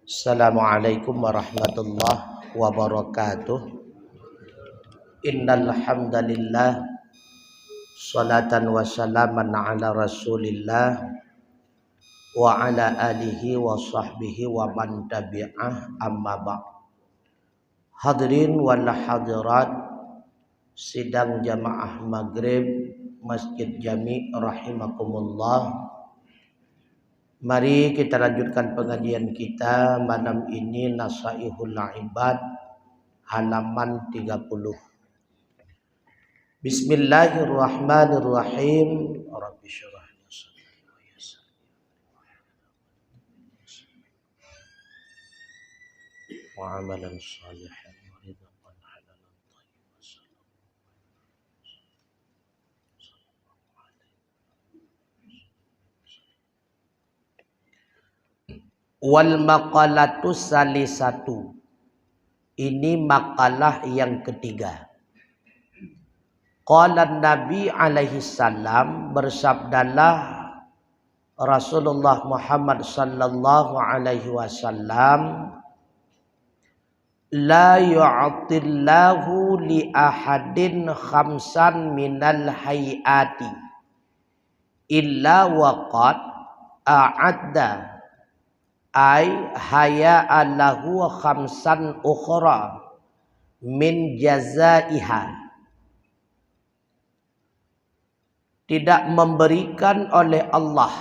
Assalamualaikum warahmatullahi wabarakatuh. Innal hamdalillah salatan wa salaman ala Rasulillah wa ala alihi wa sahbihi wa man tabi'ah amma ba'd. Hadirin wal hadirat sidang jamaah maghrib Masjid Jami' rahimakumullah. Mari kita lanjutkan pengajian kita malam ini Nasaihul Ibad halaman 30. Bismillahirrahmanirrahim. Rabbi syrah li sadri wa yassir wa amalan salihan wa rizqan halalan thayyiban. Wal maqalatu salisatu. Ini makalah yang ketiga. Qala Nabi alaihi salam, bersabdalah Rasulullah Muhammad sallallahu alaihi wasallam, la yu'tillahu li ahadin khamsan minal hayati illa waqad a'adda ay haya'a lahu khamsan ukhra min jazaiha. Tidak memberikan oleh Allah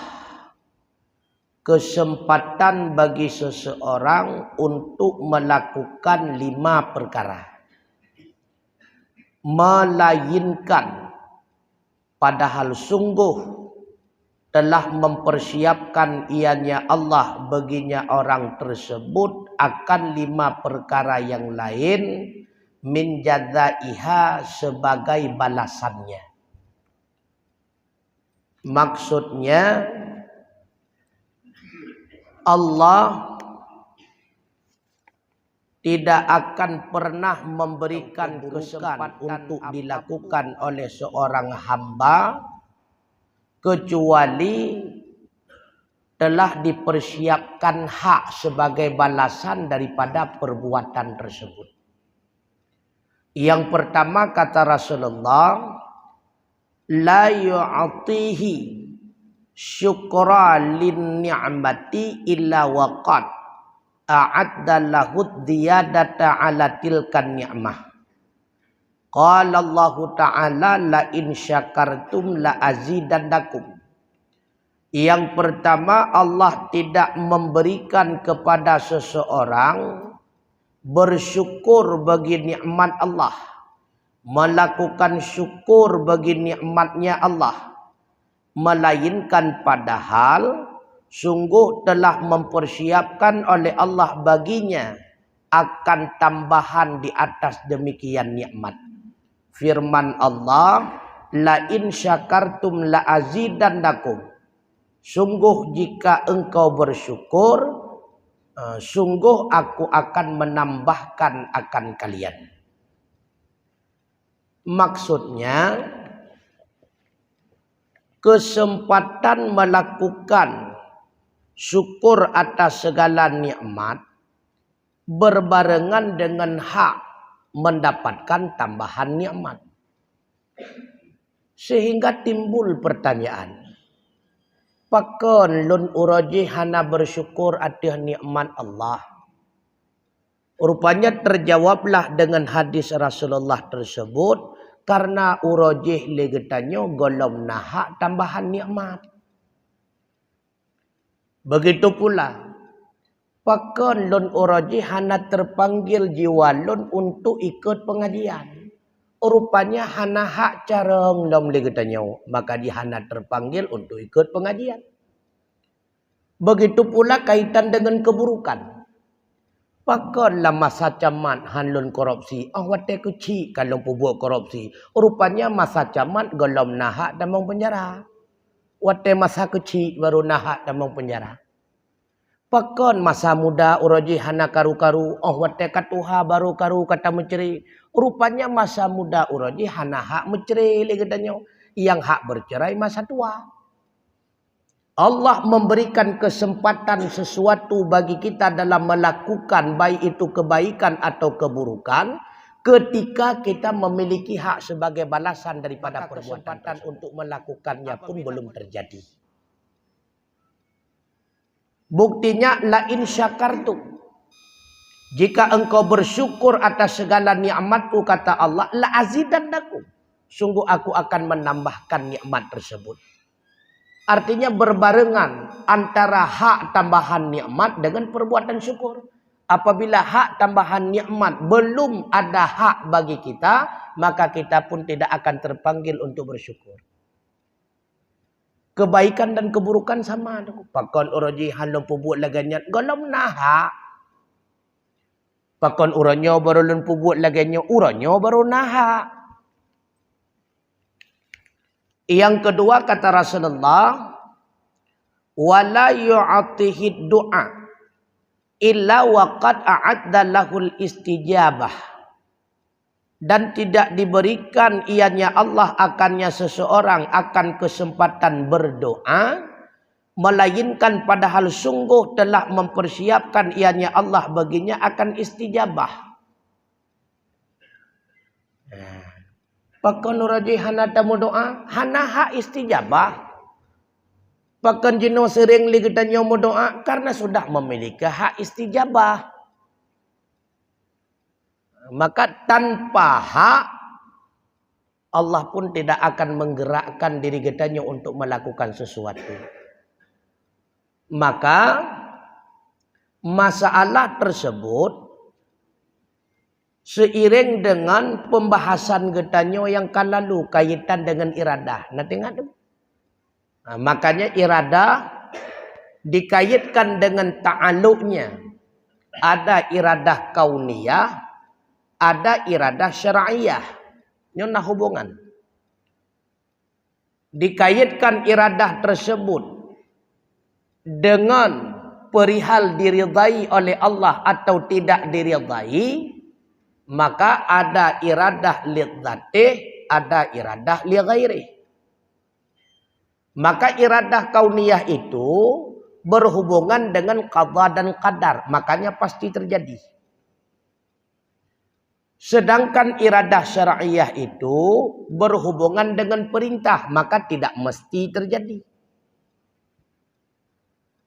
kesempatan bagi seseorang untuk melakukan 5 perkara, melainkan padahal sungguh telah mempersiapkan ianya Allah baginya orang tersebut akan 5 perkara yang lain, min jazaiha, sebagai balasannya. Maksudnya Allah tidak akan pernah memberikan kesempatan untuk dilakukan oleh seorang hamba kecuali telah dipersiapkan hak sebagai balasan daripada perbuatan tersebut. Yang pertama kata Rasulullah, la yu'tihi syukra lin ni'mati illa waqad a'adda lahu ziyadata ala tilkan ni'mah. Qala Allah Ta'ala la in syakartum la azidannakum. Yang pertama, Allah tidak memberikan kepada seseorang bersyukur bagi nikmat Allah, melakukan syukur bagi nikmatnya Allah, melainkan padahal sungguh telah mempersiapkan oleh Allah baginya akan tambahan di atas demikian nikmat. Firman Allah, la in syakartum la azidannakum. Sungguh jika engkau bersyukur, sungguh aku akan menambahkan akan kalian. Maksudnya, kesempatan melakukan syukur atas segala nikmat berbarengan dengan hak mendapatkan tambahan nikmat. Sehingga timbul pertanyaan, pakon lun uraji hana bersyukur atas nikmat Allah? Rupanya terjawablah dengan hadis Rasulullah tersebut, karena urajih legetanyo golom nahak tambahan nikmat. Begitu pula pakon lun uraji hana terpanggil jiwa lun untuk ikut pengajian. Rupanya hana hak careng lom legetanyo, maka dia hana terpanggil untuk ikut pengajian. Begitu pula kaitan dengan keburukan. Pakonlah masa camat hanlun korupsi. Wate kecil kalau buat korupsi. Rupanya masa camat golom nahak damang penjara. Wate masa kecil baru nahak damang penjara. Pakon masa muda uraji hana karu-karu. Wate katuha baru karu kata menceri. Rupanya masa muda uraji hana hak menceri. Yang hak bercerai masa tua. Allah memberikan kesempatan sesuatu bagi kita dalam melakukan baik itu kebaikan atau keburukan ketika kita memiliki hak sebagai balasan daripada perbuatan untuk melakukannya pun belum terjadi. Buktinya la in syakartum. Jika engkau bersyukur atas segala nikmatku, kata Allah, la azidannakum. Sungguh aku akan menambahkan nikmat tersebut. Artinya berbarengan antara hak tambahan nikmat dengan perbuatan syukur. Apabila hak tambahan nikmat belum ada hak bagi kita, maka kita pun tidak akan terpanggil untuk bersyukur. Kebaikan dan keburukan sama. Pakon oroji halom pubut laganya golom naha. Pakon uronyo baru lun pubut laganya uronyo baru naha. Yang kedua kata Rasulullah, wala yu'atihi du'a illa waqad a'adda lahul istijabah. Dan tidak diberikan ianya Allah akannya seseorang akan kesempatan berdoa, melainkan padahal sungguh telah mempersiapkan ianya Allah baginya akan istijabah. Pakon uraji hana tamu doa, hana hak istijabah. Pakon jino sering li kita nyomo doa karena sudah memiliki hak istijabah. Maka tanpa hak Allah pun tidak akan menggerakkan diri kita untuk melakukan sesuatu. Maka masalah tersebut seiring dengan pembahasan getanyo yang kan lalu kaitan dengan iradah. Nah, tengok. Nah, makanya iradah dikaitkan dengan ta'alluqnya. Ada iradah kauniyah, ada iradah syar'iyah. Ini nah hubungan. Dikaitkan iradah tersebut dengan perihal diridai oleh Allah atau tidak diridai, maka ada iradah lidzatih, ada iradah li ghairih. Maka iradah kauniyah itu berhubungan dengan qada dan qadar, makanya pasti terjadi. Sedangkan iradah syar'iyah itu berhubungan dengan perintah, maka tidak mesti terjadi.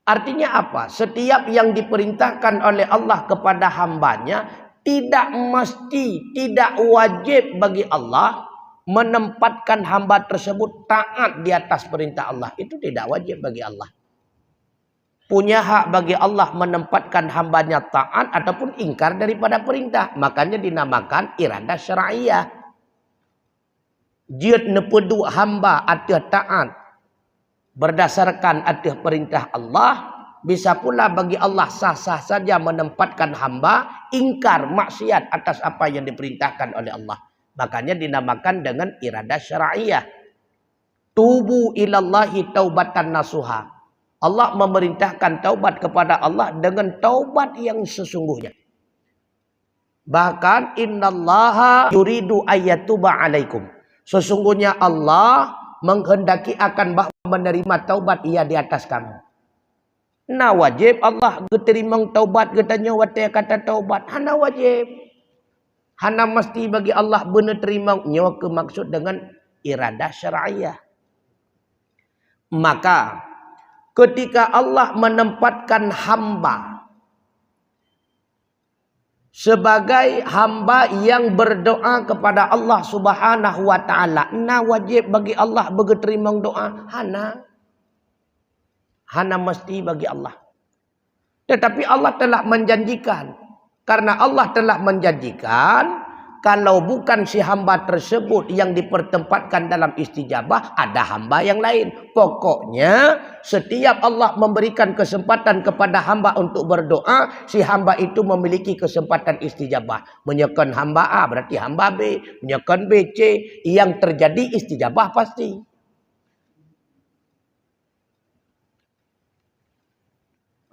Artinya apa? Setiap yang diperintahkan oleh Allah kepada hambanya tidak mesti, tidak wajib bagi Allah menempatkan hamba tersebut taat di atas perintah Allah. Itu tidak wajib bagi Allah. Punya hak bagi Allah menempatkan hambanya taat ataupun ingkar daripada perintah. Makanya dinamakan iradah syar'iyah. Jid nepedu hamba atih taat berdasarkan atih perintah Allah. Bisa pula bagi Allah sah-sah saja menempatkan hamba ingkar maksiat atas apa yang diperintahkan oleh Allah. Makanya dinamakan dengan iradah syar'iyah. Tubu ilallahi taubatan nasuha. Allah memerintahkan taubat kepada Allah dengan taubat yang sesungguhnya. Bahkan innallaha yuridu ayyatuba alaikum. Sesungguhnya Allah menghendaki akan menerima taubat ia di atas kamu. Nah wajib Allah terima taubat katanya wate kata taubat. Hana wajib. Hana mesti bagi Allah benar terima nyawa ke maksud dengan iradah syar'iyah. Maka ketika Allah menempatkan hamba sebagai hamba yang berdoa kepada Allah Subhanahu wa taala, nah wajib bagi Allah bagi terima doa. Hana mesti bagi Allah. Tetapi Allah telah menjanjikan. Karena Allah telah menjanjikan, kalau bukan si hamba tersebut yang dipertempatkan dalam istijabah, ada hamba yang lain. Pokoknya, setiap Allah memberikan kesempatan kepada hamba untuk berdoa, si hamba itu memiliki kesempatan istijabah. Menyekan hamba A, berarti hamba B. Menyekan B, C. Yang terjadi istijabah pasti.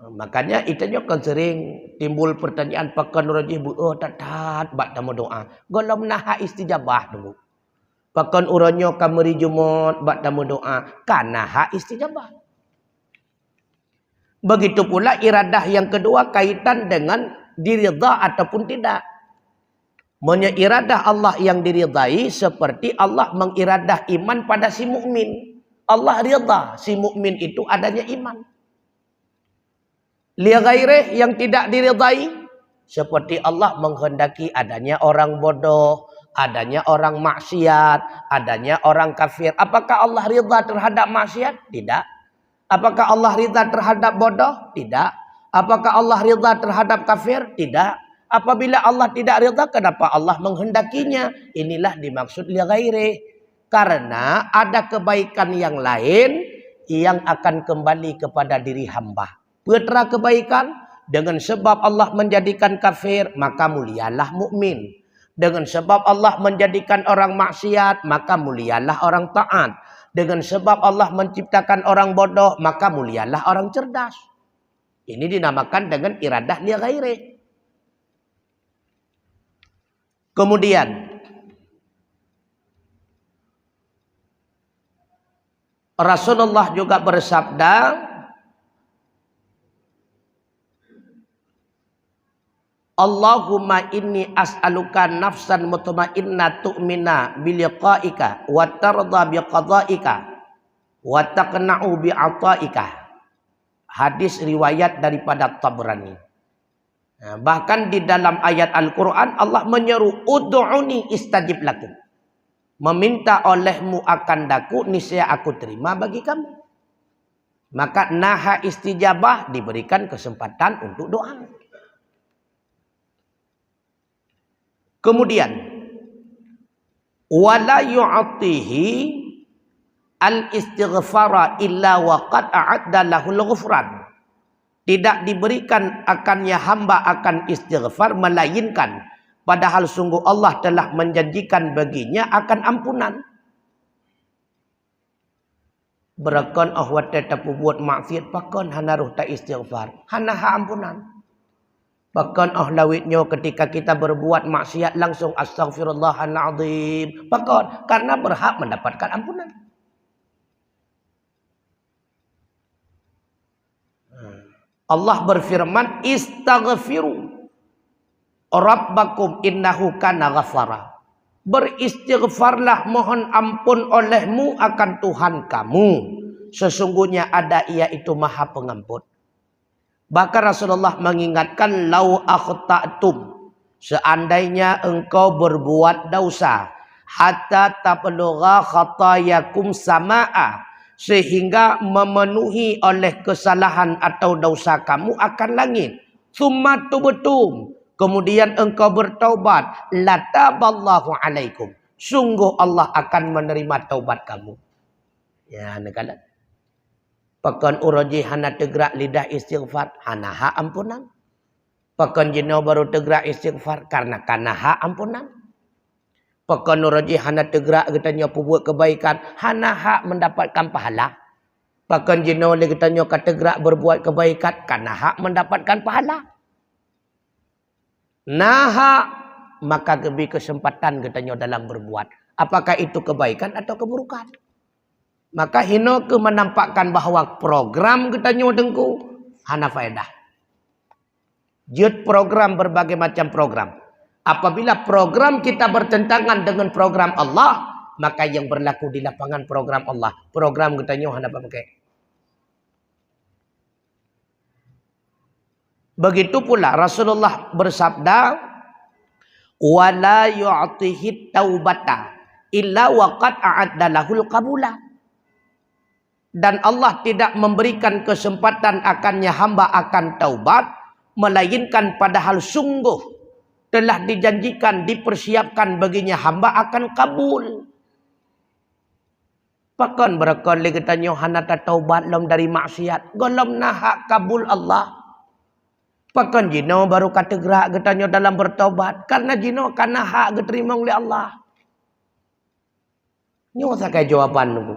Makanya itu juga sering timbul pertanyaan pakan rajih bu tatat bak tamu doa. Golom naha istijabah dulu. Pakan uranyo kameri jumot bak tamu doa. Kana ha istijabah. Begitu pula iradah yang kedua kaitan dengan diridha ataupun tidak. Iradah Allah yang diridai seperti Allah mengiradah iman pada si mukmin. Allah ridha si mukmin itu adanya iman. Li ghairih yang tidak diridai seperti Allah menghendaki adanya orang bodoh, adanya orang maksiat, adanya orang kafir. Apakah Allah ridha terhadap maksiat? Tidak. Apakah Allah ridha terhadap bodoh? Tidak. Apakah Allah ridha terhadap kafir? Tidak. Apabila Allah tidak ridha, kenapa Allah menghendakinya? Inilah dimaksud li ghairi. Karena ada kebaikan yang lain yang akan kembali kepada diri hamba. Putra kebaikan, dengan sebab Allah menjadikan kafir, maka mulialah mukmin. Dengan sebab Allah menjadikan orang maksiat, maka mulialah orang taat. Dengan sebab Allah menciptakan orang bodoh, maka mulialah orang cerdas. Ini dinamakan dengan iradah li ghairi. Kemudian Rasulullah juga bersabda, Allahumma inni as'aluka nafsan mutmainnah tu'mina biliqa'ika wa tarda biqada'ika wa taqna'u bi'ata'ika. Hadis riwayat daripada Tabrani. Nah, bahkan di dalam ayat Al-Quran Allah menyeru ud'uni istajib lakum. Meminta olehmu akan daku, niscaya aku terima bagi kamu. Maka naha istijabah, diberikan kesempatan untuk doa. Kemudian wala yu'tihi al-istighfara illa waqad a'adda lahul ghufran. Tidak diberikan akannya hamba akan istighfar melainkan padahal sungguh Allah telah menjanjikan baginya akan ampunan. Berakon ahwat tetap buat maksiat pakon hanaruh tak istighfar. Hanaha ampunan. Bahkan lawitnya ketika kita berbuat maksiat langsung astaghfirullahaladzim. Pakon karena berhak mendapatkan ampunan. Allah berfirman, istaghfiru rabbakum innahu kana ghafara. Beristighfarlah, mohon ampun olehmu akan Tuhan kamu. Sesungguhnya ada ia itu maha pengampun. Bahkan Rasulullah mengingatkan, lau akhta'tum, seandainya engkau berbuat dosa, hatta tablugha khatayakum sama'a, sehingga memenuhi oleh kesalahan atau dosa kamu akan langit. Tsumma tubtum, kemudian engkau bertaubat, lataballahu alaikum, sungguh Allah akan menerima taubat kamu. Ya, negala. Pakan uroji hana tegrak lidah istighfar, hanaha ampunan. Pakan jino baru tegrak istighfar karena kanaha ampunan. Pakan uroji hana tegrak katanya buat kebaikan, hanaha mendapatkan pahala. Pakan jino le katanya kategrak berbuat kebaikan, kanaha mendapatkan pahala. Naha maka lebih kesempatan katanya dalam berbuat. Apakah itu kebaikan atau keburukan? Maka hino ke menampakkan bahawa program katanya dengku hana faedah. Jut program berbagai macam program. Apabila program kita bertentangan dengan program Allah, maka yang berlaku di lapangan program Allah. Program katanya hana pakai. Begitu pula Rasulullah bersabda, wala yu'tihi taubata illa waqad a'adda lahul qabula. Dan Allah tidak memberikan kesempatan akannya hamba akan taubat, melainkan padahal sungguh telah dijanjikan, dipersiapkan baginya hamba akan kabul. Pakan berakali katanya hanata taubat lom dari maksiat, golom nahak kabul Allah. Pakan jino baru kata gerak katanya dalam bertaubat, karena jino karena hak diterima oleh Allah. Ini sakai jawaban nunggu.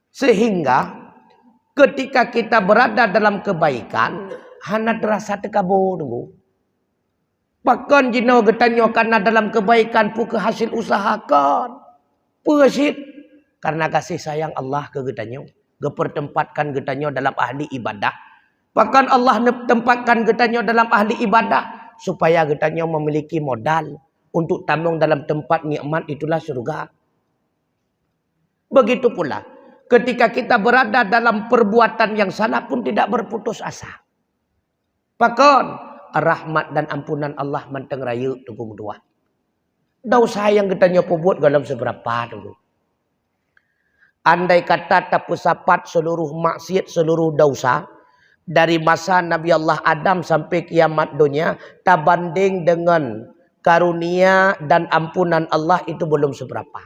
Sehingga ketika kita berada dalam kebaikan, hana terasa tekabur nunggu. Pakan jino katanya karena dalam kebaikan pu ke hasil usahakan. Puasit karena kasih sayang Allah ke katanya. Gepertempatkan getanyo dalam ahli ibadah. Bahkan Allah tempatkan getanyo dalam ahli ibadah supaya getanyo memiliki modal untuk tambung dalam tempat nikmat itulah surga. Begitu pula ketika kita berada dalam perbuatan yang salah pun tidak berputus asa. Bahkan rahmat dan ampunan Allah manteng raya tunggu dua. Dosa yang getanyo perbuat dalam seberapa dulu. Andai kata tapusapat seluruh maksiat, seluruh dosa dari masa Nabi Allah Adam sampai kiamat dunia, tak banding dengan karunia dan ampunan Allah itu belum seberapa.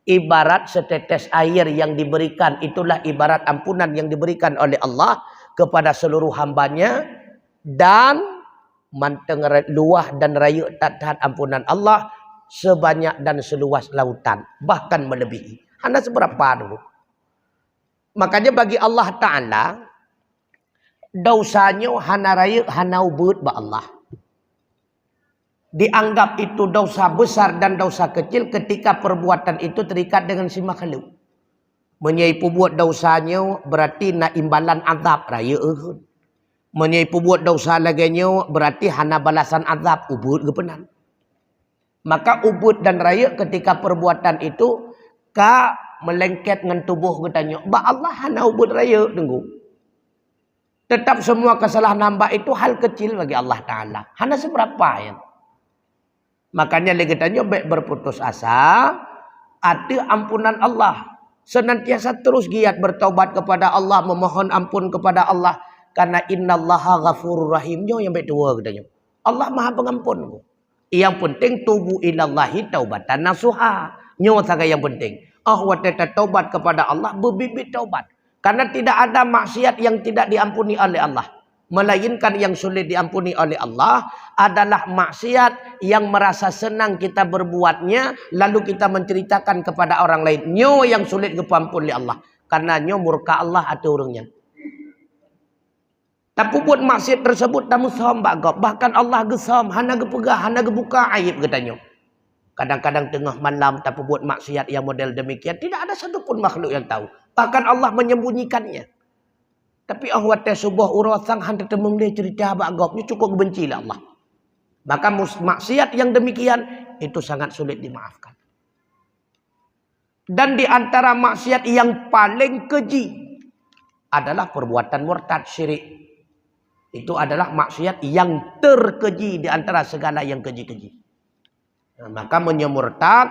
Ibarat setetes air yang diberikan, itulah ibarat ampunan yang diberikan oleh Allah kepada seluruh hambanya, dan manteng luah dan raya taat ampunan Allah sebanyak dan seluas lautan, bahkan melebihi. Hanya seberapa dulu. Makanya bagi Allah Ta'ala, dosanya hana raya, hana ubud ba Allah. Dianggap itu dosa besar dan dosa kecil ketika perbuatan itu terikat dengan si makhluk. Menyai buat dosanya berarti nak imbalan azab raya ehun. Menyai buat dosa laginya berarti hana balasan azab ubud gepenan. Maka ubud dan raya ketika perbuatan itu ka melengket dengan tubuh katanya. Ba Allah hana ubud raya tunggu. Tetap semua kesalahan hamba itu hal kecil bagi Allah Ta'ala. Hana seberapa ya. Makanya lagi tanya baik berputus asa, ada ampunan Allah. Senantiasa terus giat bertaubat kepada Allah, memohon ampun kepada Allah. Karena innallaha ghafurur rahimnya yang baik dua katanya. Allah Maha Pengampun. Yang penting tubuh ilallahi taubatan nasuha. Nyo saga yang penting. Wata taubat kepada Allah berbibit taubat. Karena tidak ada maksiat yang tidak diampuni oleh Allah. Melainkan yang sulit diampuni oleh Allah adalah maksiat yang merasa senang kita berbuatnya, lalu kita menceritakan kepada orang lain. Nyo yang sulit diampuni oleh Allah. Karena nyo murka Allah atau orangnya. Tapi buat maksiat tersebut tamu som bagop. Bahkan Allah gesam, hana gepegah, hana gebuka aib katanya. Kadang-kadang tengah malam tapi buat maksiat yang model demikian, tidak ada satupun makhluk yang tahu. Bahkan Allah menyembunyikannya. Tapi ahwat subuh urasang hanta temung dia cerita bagopnya cukup benci lah Allah. Maka maksiat yang demikian itu sangat sulit dimaafkan. Dan di antara maksiat yang paling keji adalah perbuatan murtad syirik. Itu adalah maksiat yang terkeji di antara segala yang keji-keji. Nah, maka menyemurtad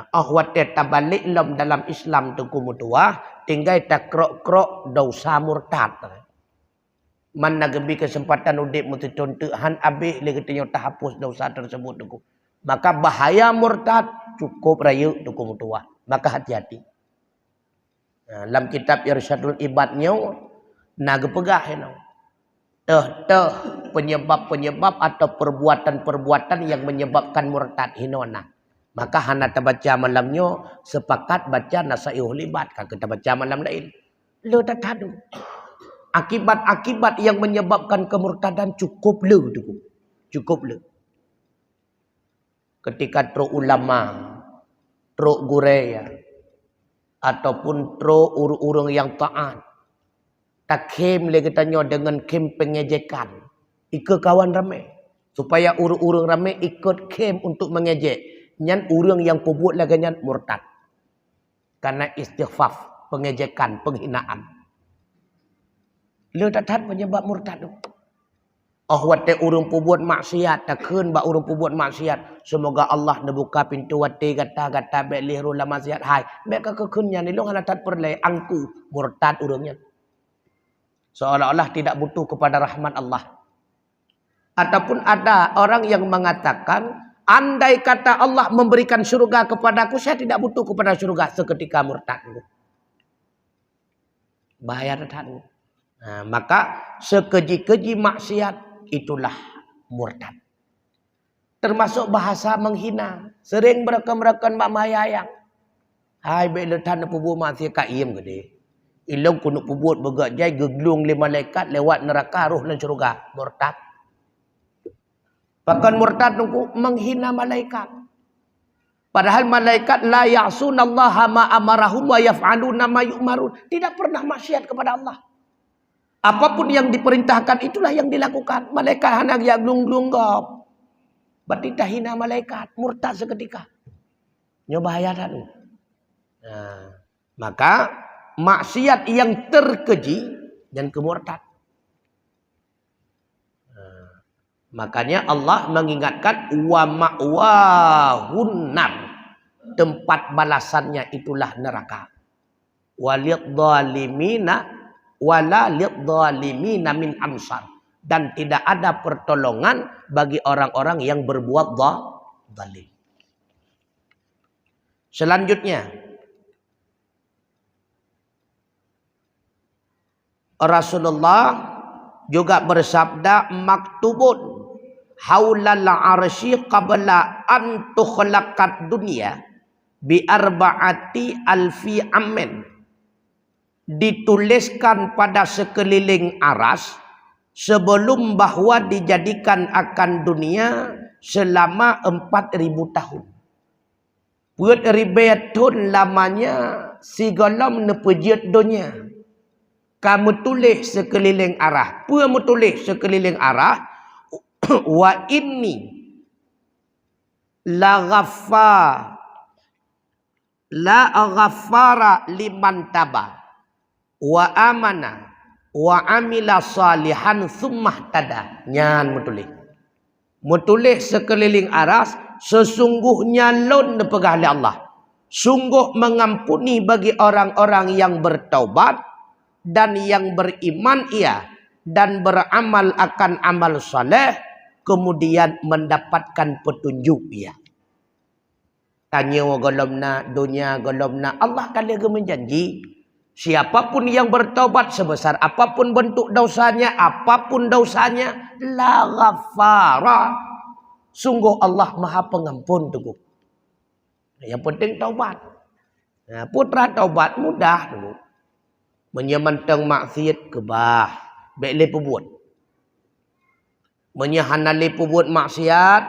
ahwat tabalik dalam Islam tu kumutuah tinggal tak krok-krok dosa murtad. Mana gebi kesempatan udip mesti contohan habis lagi tanya tak hapus dosa tersebut tu. Maka bahaya murtad cukup rayu tu kumutuah. Maka hati-hati. Dalam kitab Irsyadul Ibadnya naga pegah you. Penyebab-penyebab atau perbuatan-perbuatan yang menyebabkan murtad hinona. Maka hana baca malamnya sepakat baca Nasaihul Ibad. Kalau kita baca malam lain. Lo tak tahu. Akibat-akibat yang menyebabkan kemurtadan cukup lo. Cukup lo. Ketika tro ulama, tro gureya, ataupun tro urung-urung yang taat. Tak kem lagi tanya dengan kem pengejekan. Ikut kawan ramai. Supaya urung-urung ramai ikut kem untuk mengejek. Nyan urung yang perbuat lagi nyan murtad. Karena istighfaf, pengejekan, penghinaan. Lu tak tahu penyebab murtad tu. Wate urung perbuat maksiat, tak keun ba urung perbuat maksiat. Semoga Allah membuka pintu wate kata-kata baik liru la maksiat hai. Baik ke keunnya ni lu hana tak perle angku murtad urungnya. Seolah-olah tidak butuh kepada rahmat Allah. Ataupun ada orang yang mengatakan, andai kata Allah memberikan surga kepadaku, saya tidak butuh kepada surga seketika murtad. Bahaya datang. Nah, maka sekeji-keji maksiat itulah murtad. Termasuk bahasa menghina. Sering merekan-merekan mak mayayang. Hai baik letan pubu maksiat kaim gede. Ilong kunuk pubuat begak jai geglung lima malaikat lewat neraka ruh dan syurga. Murtad. Bahkan murtad nunggu menghina malaikat. Padahal malaikat la ya'sunallaha ma amarahum wa yaf'aluna ma yu'marun. Tidak pernah maksiat kepada Allah. Apapun yang diperintahkan itulah yang dilakukan. Malaikat hanya yang glung-glunggop. Berarti dah hina malaikat, murtad seketika. Nya bahaya dah tu. Maka maksiat yang terkeji dan kemurtad. Makanya Allah mengingatkan wa ma'wahun nar. Tempat balasannya itulah neraka. Walid zalimina wala lid zalimina min ansar. Dan tidak ada pertolongan bagi orang-orang yang berbuat zalim. Selanjutnya, Rasulullah juga bersabda maktubun haulal arsy qabla an tukhlaqat dunya bi arba'ati alfi amin. Dituliskan pada sekeliling aras sebelum bahwa dijadikan akan dunia selama 4.000 tahun. Buat ribetun lamanya sigalam nepejit dunia. Kamu tulis sekeliling arah. Kamu tulis sekeliling arah. Wa inni la ghaffara liman taba wa amana wa amila salihan summah tada. Nyan mutulis sekeliling aras. Sesungguhnya lon nepegah oleh Allah. Sungguh mengampuni bagi orang-orang yang bertaubat dan yang beriman ia dan beramal akan amal saleh kemudian mendapatkan petunjuk ia. Tanya wa golomna dunia golomna Allah kali menjanji siapapun yang bertaubat sebesar apapun bentuk dosanya la ghafara. Sungguh Allah Maha Pengampun tu. Yang penting taubat. Putra taubat mudah tu. Menyemantang maksiat kebah. Baik perbuat. Menyahanali perbuat maksiat.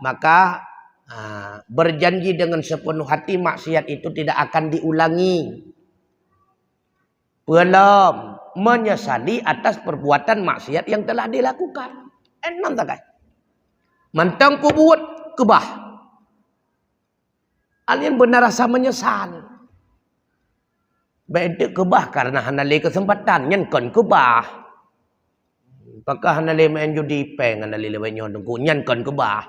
Maka berjanji dengan sepenuh hati maksiat itu tidak akan diulangi. Belum menyesali atas perbuatan maksiat yang telah dilakukan. Enak tak kan? Mantang perbuat kebah. Alien benar rasa menyesal. Baik kebah karena hanali kesempatan. Yang kan kebah. Apakah hanali main judi peng. Hanali lewe nyodong. Yang kan kebah.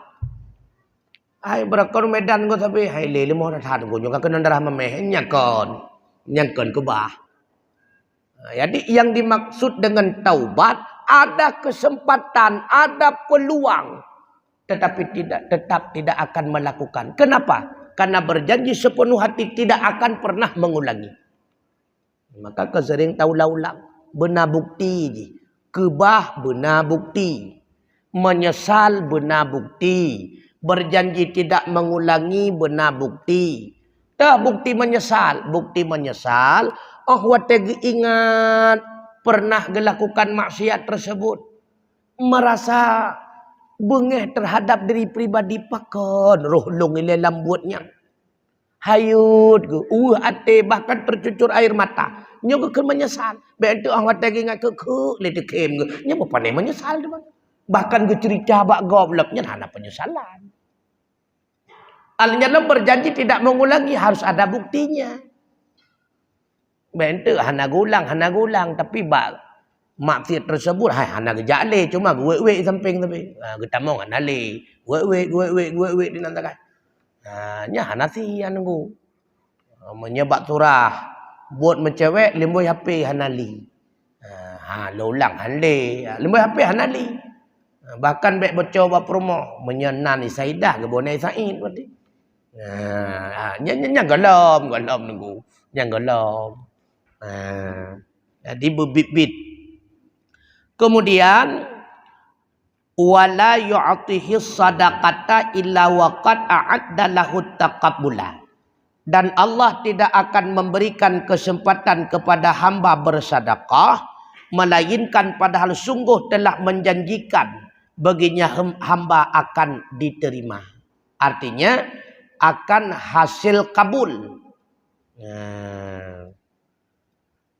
Hai berakor medan ko tapi. Hai lele mo ratahan ko. Yung kakenan darah memeh. Yang kan kebah. Jadi yang dimaksud dengan taubat. Ada kesempatan. Ada peluang. Tetapi tetap tidak akan melakukan. Kenapa? Karena berjanji sepenuh hati tidak akan pernah mengulangi. Maka kesering tahu laulang. Benar bukti. Kebah benar bukti. Menyesal benar bukti. Berjanji tidak mengulangi benar bukti. Tak bukti menyesal. Bukti menyesal. Oh wategi ingat. Pernah melakukan maksiat tersebut. Merasa bengeh terhadap diri pribadi pakon roh long ile lambutnya hayut ke ate bahkan tercucur air mata nya ke menyesal be itu awak tagi ngat ke le dekem nya apa ne menyesal depan bahkan ke cerita bak gobloknya ada penyesalan alnya berjanji tidak mengulangi harus ada buktinya be itu hana gulang tapi bak maksiat tersebut hai hana gejale cuma gue samping tapi kita mau hana le gue di nantakan nya hana sih nunggu menyebab surah buat mencewek lemboy HP hana li lolang hanle lemboy HP hana li bahkan baik bercoba promo menyenani Saidah ke bonai Said berarti nya gelom nunggu nya gelom jadi bebit-bit. Kemudian wala yu'tihi sadaqata illa waqad a'adda lahu taqabbula. Dan Allah tidak akan memberikan kesempatan kepada hamba bersedekah melainkan padahal sungguh telah menjanjikan baginya hamba akan diterima. Artinya akan hasil kabul.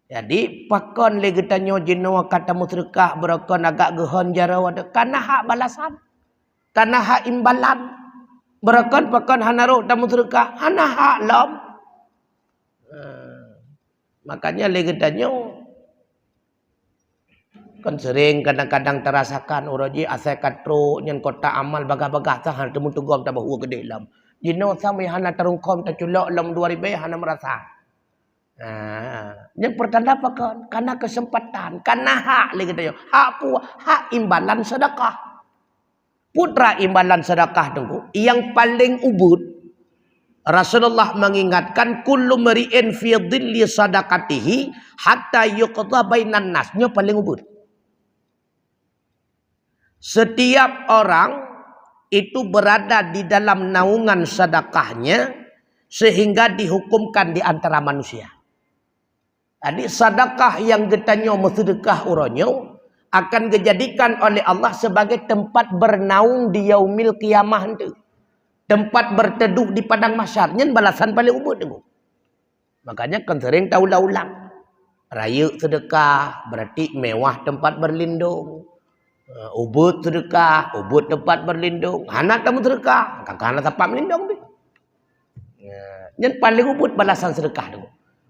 Jadi pakon le getanyo jino kata musyrikah berakon agak gehon jara wada kana hak balasan. Kana hak imbalan. Berakon pakon hanaro ta musyrikah hana hak lom. Makanya le getanyo kan sering kadang-kadang terasakan oroji asai katro nyen kota amal bagah-bagah sahar temu tugom ta bahu gede lam. Jino sampai hana terungkom terculok lam 2000 hana merasa. Yang pertanda apa kan? Karena kesempatan, karena hak lagi kita hak imbalan sedekah. Putra imbalan sedekah tunggu. Yang paling ubud Rasulullah mengingatkan kullu mari'in fi dhilli sadaqatihi hatta yuqda bainan nas. Nya paling ubud. Setiap orang itu berada di dalam naungan sedekahnya sehingga dihukumkan di antara manusia. Jadi sedekah yang getanyo sedekah uronyo akan dijadikan oleh Allah sebagai tempat bernaung di yaumil kiamah itu. Tempat berteduh di padang mahsyar. Nyen balasan paling ubud itu. Makanya kan sering taulah-ulang. Raya sedekah berarti mewah tempat berlindung. Ubud sedekah, ubud tempat berlindung. Anak kamu sedekah, kakak anak tempat melindung. Yang paling ubud balasan sedekah tu.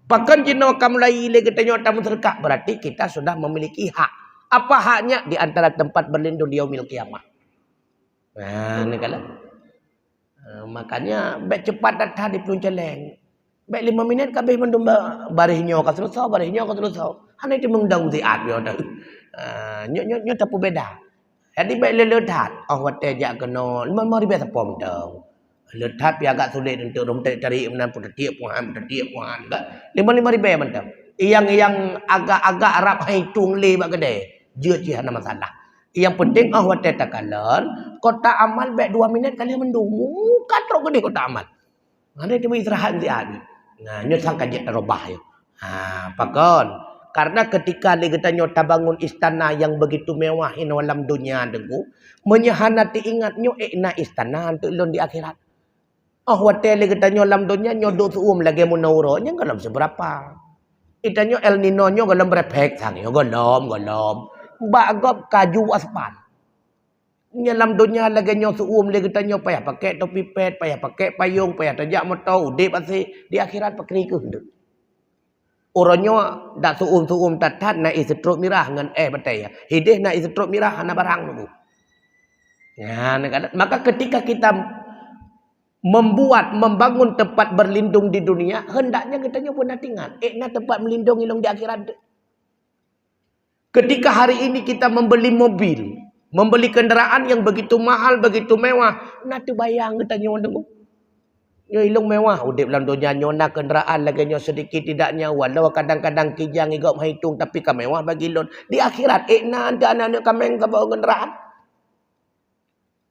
Bahkan jino kamu lagi kita tamu sedekah berarti kita sudah memiliki hak. Apa haknya di antara tempat berlindung di yaumil kiamah? Ini kalau makanya baik cepat datang di pelunceleng. Baik 5 minit kabeh mendum barihnya ka selesai, barihnya ka selesai. Hanya itu mengundang ziat yo dah. Nyo tapu beda. Jadi baik lelethat. Wate jak kena 5 ribu apa mendang. Lelethat pi agak sulit untuk cari menan pun tiap puan ka. 5 ribu mendang. Yang agak-agak Arab hitung le bak gede. Je je hana masalah. Yang penting wate takalan kota amal baik 2 minit kali mendung. Katrok gede kota amal. Ada cuma istirahat ziat. Nah, nyo sangka je terobah yo. Pakon. Karena ketika kita nyota bangun istana yang begitu mewah ini dalam dunia dengku, menyahanati ingatnya na istana untuk lon di akhirat. Hotel kita dalam dunia nyodo suum lagi munawro nya galam seberapa. Itanyo El Nino nyo galam berefek sang yo golom. Bagop kaju aspal. Dalam dunia lagi nyo suum lagi kita nyo payah pakai topi pet, payah pakai payung, payah tajak motor, udip pasti di akhirat pakai ke. Orangnya dak suum tatat na istruk mirah ngan batai ya. Hidih na istruk mirah hana barang nunggu. Ya, maka ketika kita membangun tempat berlindung di dunia, hendaknya kita pun tinggal. Na tempat melindung ilung di akhirat. Ketika hari ini kita membeli mobil, membeli kendaraan yang begitu mahal, begitu mewah, na tu bayang kita nunggu. Nyo ilung mewah udip dalam dunia nyona kenderaan lagi nyo sedikit tidaknya walau kadang-kadang kijang igok menghitung tapi ka mewah bagi lon di akhirat na anda anak kameng ka bawa kenderaan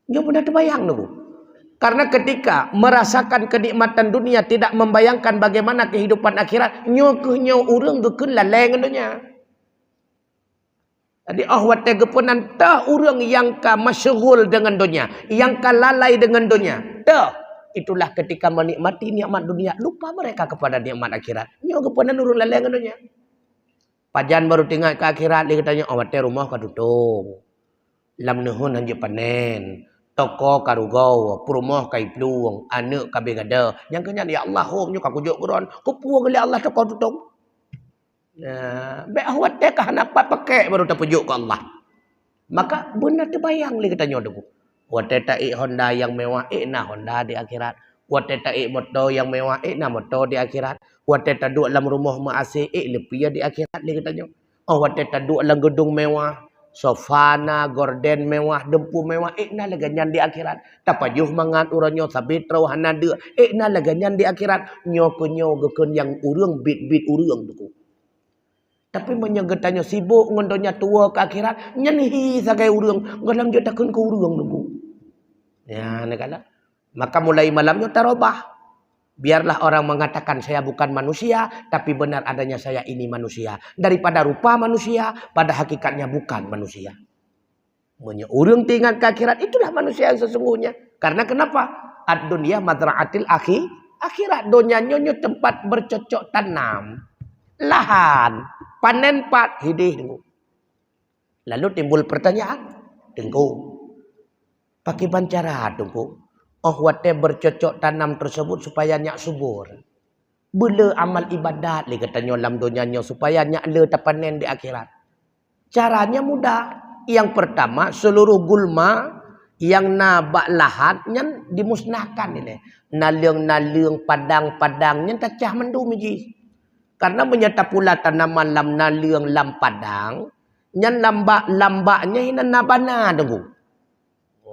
nyo pun terbayang nunggu karena ketika merasakan kenikmatan dunia tidak membayangkan bagaimana kehidupan akhirat nyo urang gekeun laleng dunia. Jadi wate gepunan tah urang yang ka masyghul dengan dunia yang ka lalai dengan dunia tah. Itulah ketika menikmati nikmat dunia. Lupa mereka kepada nikmat akhirat. Nyo kepunan urun laleng dunia. Pajan baru tinggal ke akhirat. Dia katanya, wate rumah ka tutung. Lam nuhun hanya panen. Toko karugau. Perumah ka ipluang. Anak ka begada. Yang kenyang, ya Allah, nyo ka kujuk kuron. Kupuang oleh Allah toko tutung. Baik wate ka hanapat pakai baru terpujuk ke Allah. Maka benar terbayang dia katanya dulu. Wate ta'i Honda yang mewah, na Honda di akhirat. Wate ta'i motor yang mewah, na motor di akhirat. Wate taduk dalam rumah ma'asi, lebih di akhirat dia katanya. Wate taduk dalam gedung mewah, sofana, gorden mewah, dempu mewah, na laganyan di akhirat. Tapajuh mangat uranyo sabitrau hanada, na laganyan di akhirat. Nyo gekun yang urang bit urang tu. Tapi menyegetanya sibuk ngondonya tua ke akhirat nyanyi sagai urang galam dia takun ke urang nunggu. Ya negala. Maka mulai malamnya tarobah. Biarlah orang mengatakan saya bukan manusia tapi benar adanya saya ini manusia. Daripada rupa manusia pada hakikatnya bukan manusia. Urang tinggal ke akhirat itulah manusia yang sesungguhnya. Karena kenapa? Ad-dunya mazra'atil akhirat. Dunia nyo tempat bercocok tanam. Lahan. Panen pat hidih. Lalu timbul pertanyaan. Tengku. Pakai bancara tengku. Oh wate bercocok tanam tersebut supaya nyak subur. Bela amal ibadat li katanya dalam dunia nyo supaya nyak le panen di akhirat. Caranya mudah. Yang pertama seluruh gulma yang nabak lahan nyen dimusnahkan ini. Naliung padang nyen tacah mendu miji. Karena menyata pula tanaman lam naliung lam padang nyen lambaknya hina nabana tengku.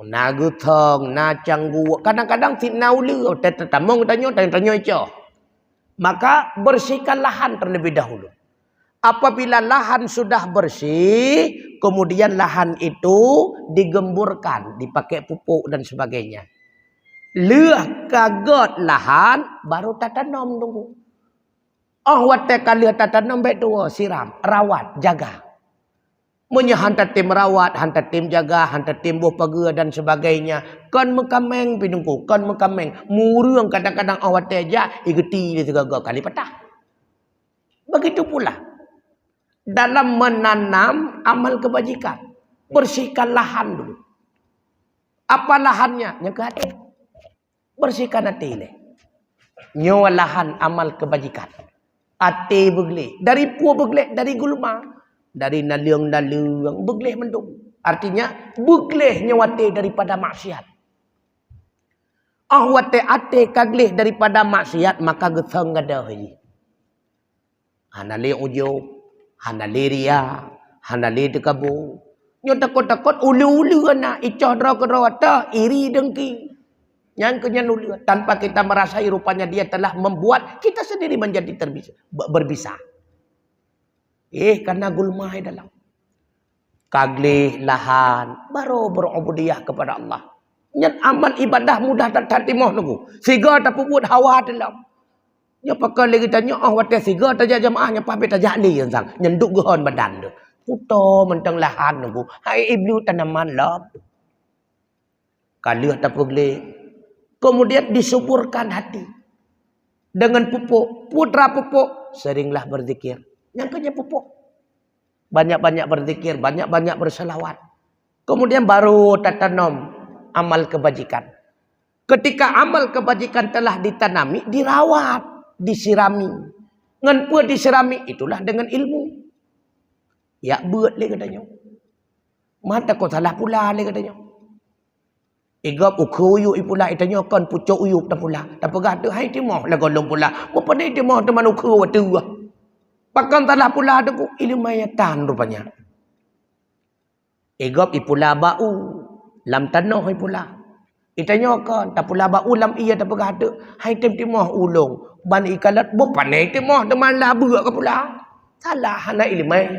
Nagu thong, na canggu. Kadang-kadang fitnah ulu. Tetamong tanya itu. Maka bersihkan lahan terlebih dahulu. Apabila lahan sudah bersih, kemudian lahan itu digemburkan, dipakai pupuk dan sebagainya. Leh kagot lahan, baru tatanam tunggu. Oh, wate kali tatanam baik tu, siram, rawat, jaga. Punya hantar tim rawat, hantar tim jaga, hantar tim buah pagar dan sebagainya. Kan mekameng pinungku, kan mekameng. Murung kadang-kadang awat teja, igeti dia segala kali patah. Begitu pula. Dalam menanam amal kebajikan. Bersihkan lahan dulu. Apa lahannya? Yang hati. Bersihkan hati ini. Nyawa lahan amal kebajikan. Hati begleh. Dari puah begleh, dari gulma. Dari naliung begleh mendung. Artinya begleh nyawate daripada maksiat. Ahwate ate kagleh daripada maksiat maka gesang ngadahi. Hanale ujub, hanale ria, hanale dekabu. Nyo takut-takut ulu-ulu ana icah dra iri dengki. Yang kenyan ulu tanpa kita merasai rupanya dia telah membuat kita sendiri menjadi berbisa. Karena gulmai dalam. Kaglih lahan. Baru berubudiyah kepada Allah. Nyan amal ibadah mudah tak timah nunggu. Siga tak puput hawa dalam. Nya pakai lagi tanya. Oh wadah siga tak jamaah. Nya pabit tak jali. Nyenduk gehon badan tu. Puto mentang lahan nunggu. Hai iblu tanaman lah. Kaglih tak paglih. Kemudian disuburkan hati. Dengan pupuk. Putra pupuk. Seringlah berzikir. Yang punya pupuk. Banyak-banyak berzikir, banyak-banyak berselawat. Kemudian baru tatanam amal kebajikan. Ketika amal kebajikan telah ditanami, dirawat, disirami. Ngan disirami, itulah dengan ilmu. Ya buat le katanya. Mata kau salah pula le katanya. Igap ukhuyu ipula itanya kan pucuk uyup ta pula. Ta pegada hai timah la golong pula. Apa ni timah teman ukhu watu. Pakan talah pula ada ku ilmayatan rupanya. Igap ipula bau lam tanah ipula. Itanya kan tak pula bau lam iya tak pegada. Hai timah ulung ban ikalat bu panai timah teman labu ke pula. Salah hana ilmai.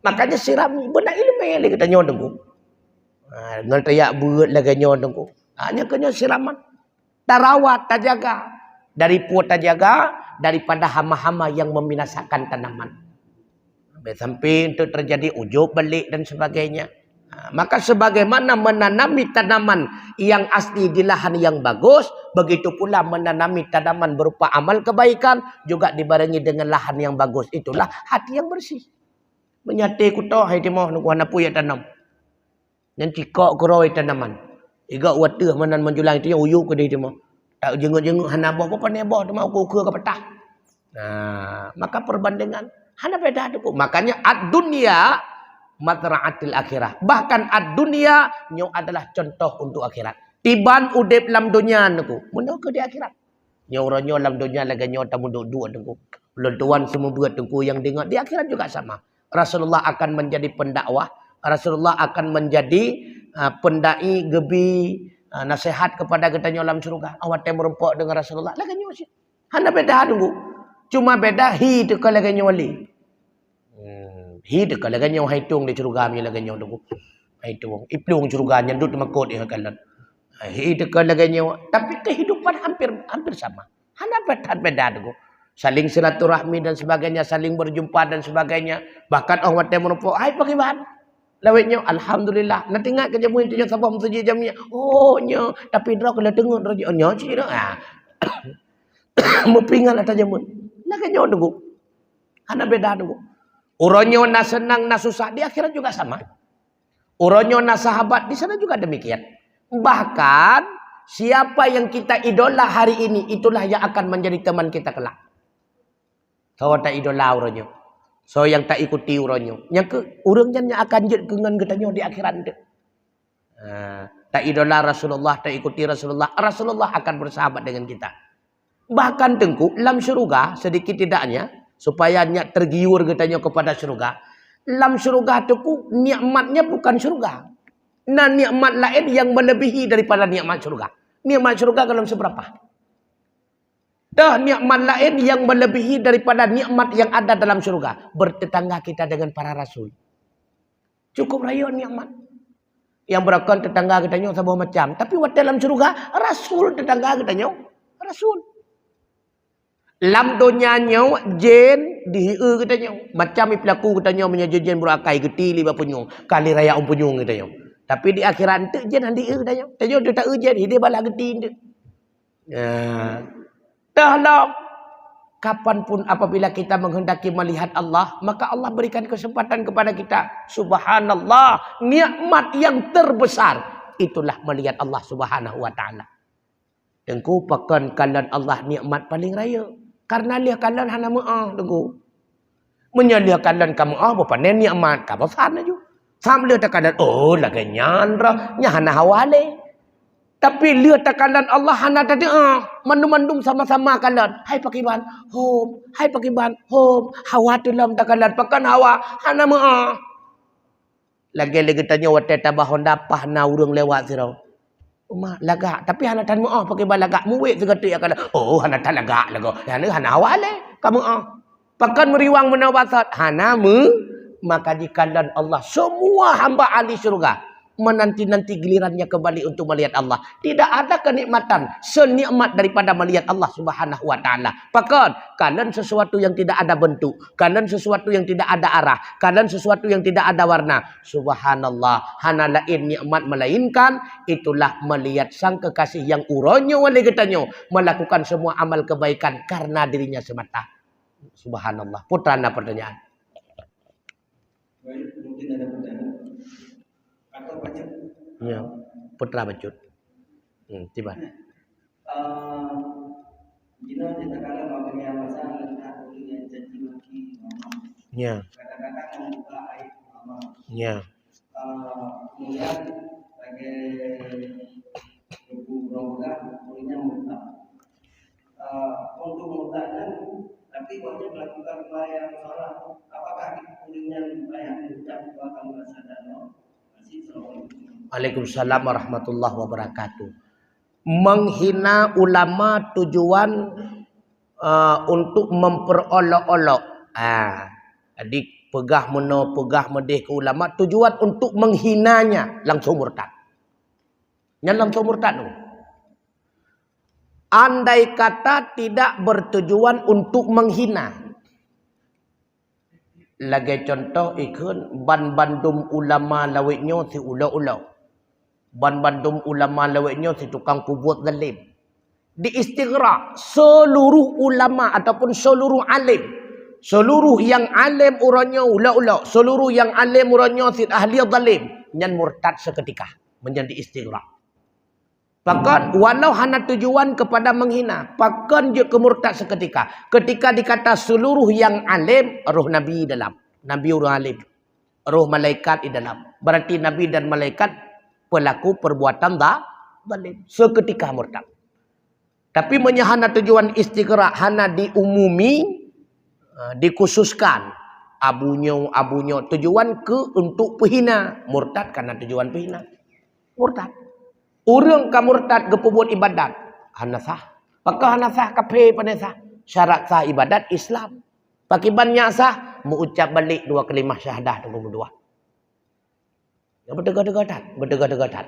Makanya sirami benar ilmai le katanya dengku. Ngal tayak buat laganya dengku. Hanya kena siraman. Tarawat tajaga. Dari puat tajaga daripada hama-hama yang membinasakan tanaman. Sampai itu terjadi ujub balik dan sebagainya. Maka sebagaimana menanami tanaman yang asli di lahan yang bagus, begitu pula menanami tanaman berupa amal kebaikan juga dibarengi dengan lahan yang bagus. Itulah hati yang bersih. Menyati ku tahu hai timah nu hana puya tanam. Yang cikok kuroi tanaman. Iga wateh manan menjulang itu yang uyuk ke dia timah. Tak jenguk-jenguk hana boh apa ni boh tu mau ukur ke petah. Nah, maka perbandingan hana beda tu. Makanya ad-dunya mazra'atil akhirah. Bahkan ad-dunya nyo adalah contoh untuk akhirat. Tiban udip lam dunia niku, mun ke di akhirat. Nyo ronyo lam dunia lagi nyo tamu dua niku. Belum tuan semua buat niku yang dengar di akhirat juga sama. Rasulullah akan menjadi pendakwah, Rasulullah akan menjadi pendai gebi nasihat kepada kita nyolam surga. Awak teh merempok dengan Rasulullah. Lagi nyosi. Hana beda tunggu. Cuma beda hi tu kalau lagi nyoli. Hi tu kalau lagi nyol hitung di surga mi lagi nyol tunggu. Hitung. Iplung surga nyendut makot dia kalan. Hi tu kalau lagi nyol. Tapi kehidupan hampir sama. Hana beda tunggu. Saling silaturahmi dan sebagainya, saling berjumpa dan sebagainya. Bahkan awak teh merempok. Hai pakai bahan. Lawetnya alhamdulillah. Nak tengok ke jamu itu sabah masjid jamnya. Oh nya, tapi dah kalau dengar raja nya cik dah. Ah. Mepingan atas jamu. Nak nyo tunggu. Ana beda tunggu. Uronyo na senang na susah di akhirat juga sama. Uronyo na sahabat di sana juga demikian. Bahkan siapa yang kita idola hari ini itulah yang akan menjadi teman kita kelak. Kau tak idola uronyo. So yang tak ikuti uronyo. Yang ke urangnya akan jet dengan getanyo di akhirat itu. Tak idola Rasulullah, tak ikuti Rasulullah. Rasulullah akan bersahabat dengan kita. Bahkan tengku dalam syurga sedikit tidaknya supaya nyak tergiur getanyo kepada syurga. Dalam syurga tengku nikmatnya bukan syurga. Nah nikmat lain yang melebihi daripada nikmat syurga. Nikmat syurga kalau seberapa? Dah nikmat lain yang melebihi daripada nikmat yang ada dalam syurga. Bertetangga kita dengan para rasul. Cukup raya nikmat. Yang berakon tetangga kita nyo sebuah macam. Tapi waktu dalam syurga, rasul tetangga kita nyo. Rasul. Lam dunia nyo, jen dihiu kita nyo. Macam pelaku kita nyo menyaji jen berakai geti liba punyung. Kali raya punyung kita nyo. Tapi di akhirat tu jen handi kita nyo. Kita nyo tak jen, dia balak geti tu. Dahlah kapanpun apabila kita menghendaki melihat Allah, maka Allah berikan kesempatan kepada kita. Subhanallah, nikmat yang terbesar itulah melihat Allah Subhanahu wa taala. Tengku pakan kalian Allah nikmat paling raya. Karena lihat kalian hana maaf tengku. Menyalihat kalian kamu apa nikmat kamu sana ju. Sambil tak kalian oh lagi nyandra nyahana hawale. Tapi lihat takalan Allah hana tadi mandum-mandum sama-sama kalian. Hai pakiban, home. Hai pakiban, home. Hawa dalam takalan pakan hawa hana Lagi-lagi tanya wate tabah honda pah na urang lewat sirau. Umah lagak tapi hana tan pakiban lagak muwek segati akan. Oh hana tan lagak lago. Hana hawa le kamu Pakan meriwang menawasat hana maka dikalian Allah semua hamba ahli syurga menanti-nanti gilirannya kembali untuk melihat Allah. Tidak ada kenikmatan senikmat daripada melihat Allah Subhanahu wa taala. Bahkan kalian sesuatu yang tidak ada bentuk, kalian sesuatu yang tidak ada arah, kalian sesuatu yang tidak ada warna. Subhanallah, hana lain nikmat melainkan itulah melihat sang kekasih yang uronyo oleh getanyo melakukan semua amal kebaikan karena dirinya semata. Subhanallah. Putra ada pertanyaan. Baik, mungkin ada pertanyaan. Atau baca. Ya, putra bacut. Tiba. Jika kita kala memberi amasan atau yang jadi maki mama. Ya. Kadang-kadang membuka aib mama. Ya. Kemudian sebagai ibu berongga, punya muka. Untuk mutanya, tapi wajib melakukan upaya sholat. Apakah punya upaya mengucap dua kalimat syahadat? Waalaikumsalam warahmatullahi wabarakatuh. Menghina ulama tujuan untuk memperolok-olok. Jadi pegah medih ke ulama tujuan untuk menghinanya langsung murtad. Yang langsung murtad tu. Andai kata tidak bertujuan untuk menghina. Lagi contoh ikun ban bandum ulama lawetnya si ulau-ulau. Ban bandum ulama lawetnya si tukang kubur zalim. Diistighraq seluruh ulama ataupun seluruh alim. Seluruh yang alim urangnya ulau-ulau. Seluruh yang alim urangnya si ahli zalim. Yang murtad seketika. Menjadi istighraq. Bahkan walau hanya tujuan kepada menghina, bahkan dia kemurtad seketika. Ketika dikata seluruh yang alim, roh Nabi dalam. Nabi orang alim. Roh malaikat di dalam. Berarti Nabi dan malaikat pelaku perbuatan zalim. Seketika murtad. Tapi menyahana tujuan istighraq hana diumumi, dikhususkan. Abunya tujuan untuk penghina. Murtad karena tujuan penghina. Murtad. Orang kamurtad kepubut ibadat. Hanasah. Maka hanasah kafe panasah. Syarat sah ibadat Islam. Pakibannya sah. Mengucap balik dua kalimah syahadah. Tunggu berdua. Berdegatan.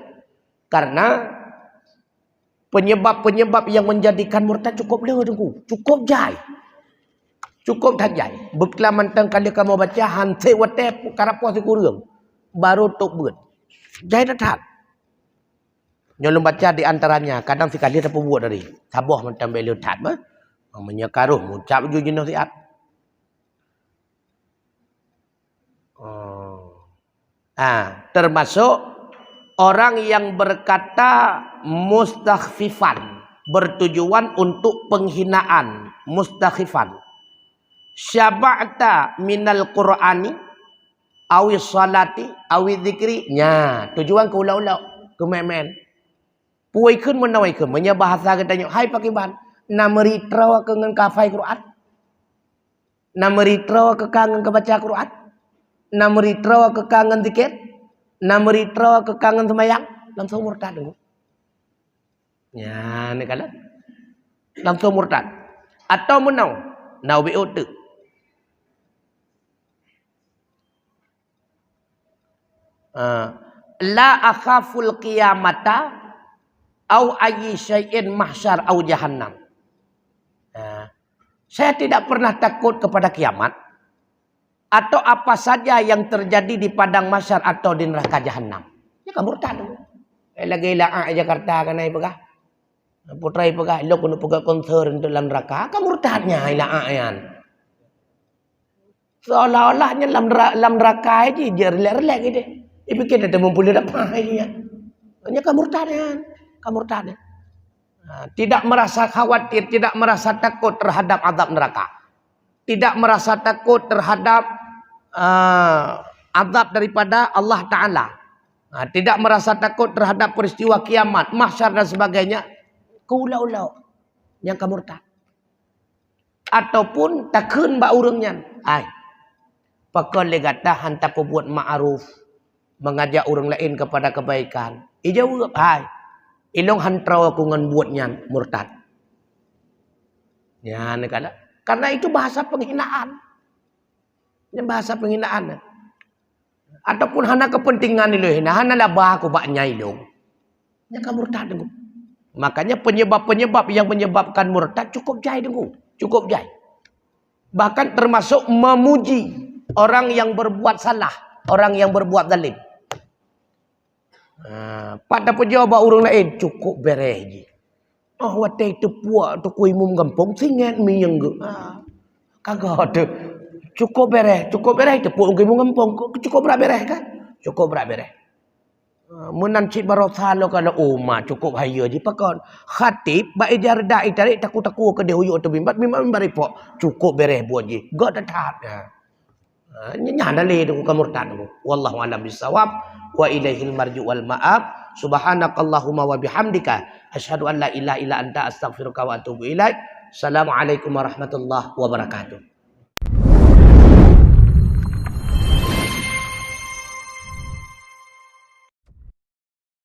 Karena penyebab-penyebab yang menjadikan murtad cukup lewat tunggu. Cukup jai. Cukup tajai. Bekla mantang kali kamu baca. Hantai watep karapuah si kurung. baru tuk buat. Jai datang. Nyolong baca di antaranya, kadang sekali ada pembuat dari. Sabuh macam beliau tat mah. Menyekaruh, mucap ju jenuh siap. Termasuk orang yang berkata mustakhfifan, bertujuan untuk penghinaan, mustakhfifan. Syaba'ta minal Qur'ani awi salati awi dzikri. Nya, tujuan ke ulau-ulau, ke memen. Puai kun menawai kun, menya bahasa katanya, hai pakiban, na meritra ke ngan kafai Qur'an. Na meritra ke kangen ke baca Qur'an. Na meritra ke kangen zikir. Na meritra ke kangen semayang. Langsung murtad dulu. Ya, ni kala. Langsung murtad. Atau menau. Nau bi'utu. La akhaful qiyamata au ayyi syai'in mahsyar au jahannam. Saya tidak pernah takut kepada kiamat atau apa saja yang terjadi di padang mahsyar atau di neraka jahanam. Ya kamu murtad. Lagi la'a Jakarta kan ai pegah. Putrai pegah lo kuno pegah konser untuk dalam neraka, kamu murtadnya la'a yan. Seolah-olahnya dalam neraka aja je relak-relak gitu. Dipikir ada mumpul apa aja. Hanya kamu murtad yan. Kamu murtad. Tidak merasa khawatir, tidak merasa takut terhadap azab neraka. Tidak merasa takut terhadap azab daripada Allah Ta'ala. Tidak merasa takut terhadap peristiwa kiamat, mahsyar dan sebagainya. Keulau-ulau yang kamu murtad. Ataupun takun ba urangnya. Ai. Pakon legata hantar perbuat ma'ruf, mengajak orang lain kepada kebaikan. Ijawab, ai. Ilong hantrau aku ngan buatnya murtad. Ya, nekala. Karena itu bahasa penghinaan. Ini bahasa penghinaan. Ataupun hana kepentingan itu hina, hana labah aku baknya ilong. Ya kamu murtad dengu. Makanya penyebab-penyebab yang menyebabkan murtad cukup jai dengu. Cukup jai. Bahkan termasuk memuji orang yang berbuat salah, orang yang berbuat zalim. Pada pejabat orang lain cukup beres je. Oh watai tu puak tu kui mum kampung singat mi yang ge. Kagak tu. Cukup beres tu puak kui mum kampung cukup berak beres kan? Cukup berak beres. Menan cik barosa lo kalau umma cukup haya je pakon. Khatib ba ijar dai tarik taku-taku ke dia huyuk tu bimbat mimbar pok cukup beres buat je. Gak tetap. Nyana le tu kamu murtad tu. Wallahu a'lam bissawab. Wa ilaihil marji wal ma'ab. Subhanakallahumma wa bihamdika asyhadu an la ilaha illa anta astaghfiruka wa atubu ilaik. Assalamualaikum warahmatullahi wabarakatuh.